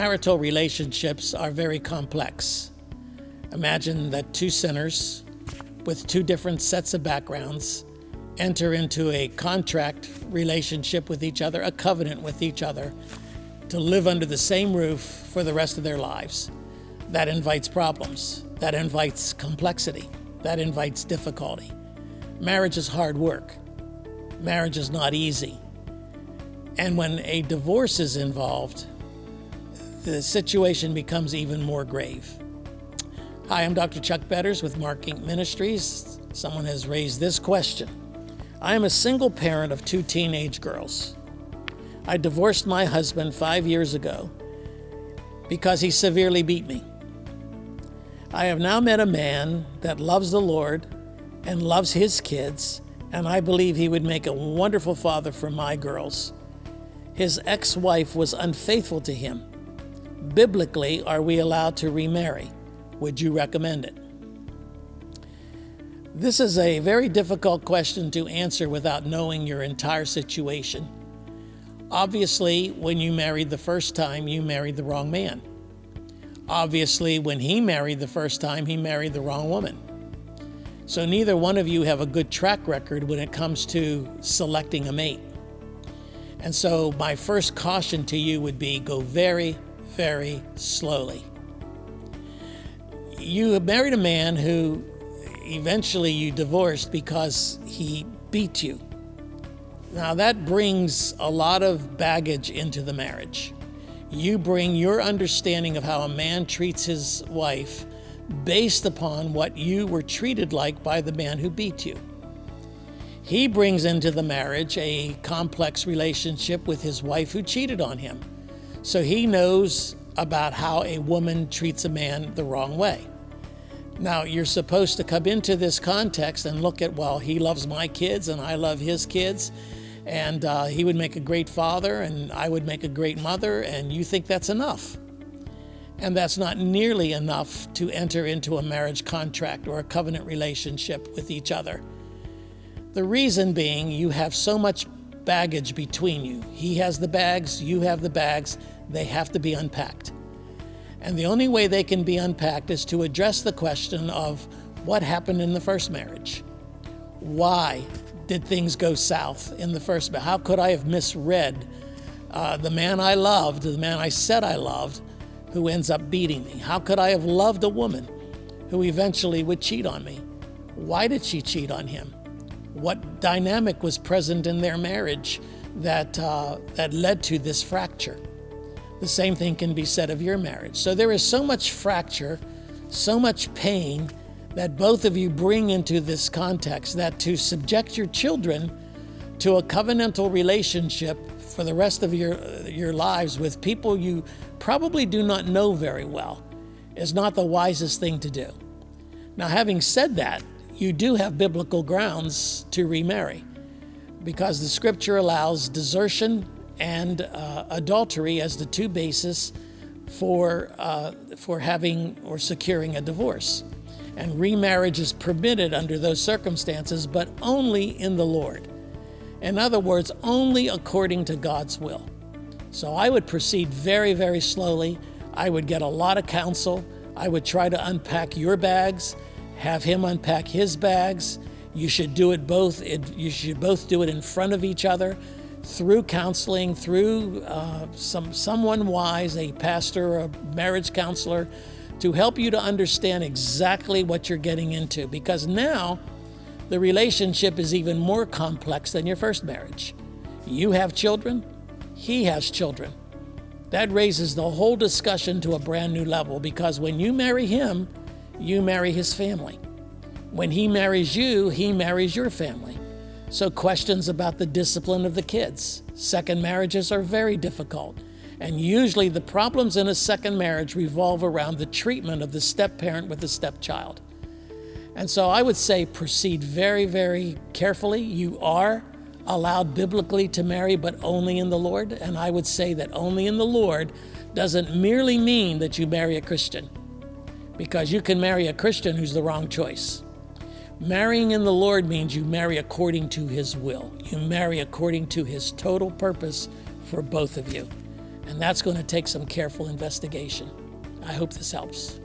Marital relationships are very complex. Imagine that two sinners with two different sets of backgrounds enter into a contract relationship with each other, a covenant with each other, to live under the same roof for the rest of their lives. That invites problems. That invites complexity. That invites difficulty. Marriage is hard work. Marriage is not easy. And when a divorce is involved, the situation becomes even more grave. Hi, I'm Dr. Chuck Betters with MARKINC Ministries. Someone has raised this question. I am a single parent of two teenage girls. I divorced my husband 5 years ago because he severely beat me. I have now met a man that loves the Lord and loves his kids, and I believe he would make a wonderful father for my girls. His ex-wife was unfaithful to him. Biblically, are we allowed to remarry? Would you recommend it? This is a very difficult question to answer without knowing your entire situation. Obviously, when you married the first time, you married the wrong man. Obviously, when he married the first time, he married the wrong woman. So neither one of you have a good track record when it comes to selecting a mate. And so my first caution to you would be go very, very slowly. You have married a man who eventually you divorced because he beat you. Now that brings a lot of baggage into the marriage. You bring your understanding of how a man treats his wife based upon what you were treated like by the man who beat you. He brings into the marriage a complex relationship with his wife who cheated on him. So he knows about how a woman treats a man the wrong way. Now, you're supposed to come into this context and look at, well, he loves my kids and I love his kids, and he would make a great father and I would make a great mother, and you think that's enough. And that's not nearly enough to enter into a marriage contract or a covenant relationship with each other. The reason being, you have so much baggage between you. He has the bags, you have the bags, they have to be unpacked. And the only way they can be unpacked is to address the question of what happened in the first marriage. Why did things go south in the first marriage? How could I have misread the man I loved, the man I said I loved, who ends up beating me? How could I have loved a woman who eventually would cheat on me? Why did she cheat on him? What dynamic was present in their marriage that led to this fracture? The same thing can be said of your marriage. So there is so much fracture, so much pain that both of you bring into this context, that to subject your children to a covenantal relationship for the rest of your lives with people you probably do not know very well is not the wisest thing to do. Now, having said that, you do have biblical grounds to remarry, because the scripture allows desertion and adultery as the two bases for having or securing a divorce. And remarriage is permitted under those circumstances, but only in the Lord. In other words, only according to God's will. So I would proceed very, very slowly. I would get a lot of counsel. I would try to unpack your bags, have him unpack his bags. You should do it both. You should both do it in front of each other, through counseling, through someone wise, a pastor or a marriage counselor, to help you to understand exactly what you're getting into. Because now the relationship is even more complex than your first marriage. You have children, he has children. That raises the whole discussion to a brand new level, because when you marry him, you marry his family. When he marries you, he marries your family. So questions about the discipline of the kids. Second marriages are very difficult. And usually the problems in a second marriage revolve around the treatment of the step-parent with the stepchild. And so I would say proceed very, very carefully. You are allowed biblically to marry, but only in the Lord. And I would say that only in the Lord doesn't merely mean that you marry a Christian, because you can marry a Christian who's the wrong choice. Marrying in the Lord means you marry according to his will. You marry according to his total purpose for both of you. And that's going to take some careful investigation. I hope this helps.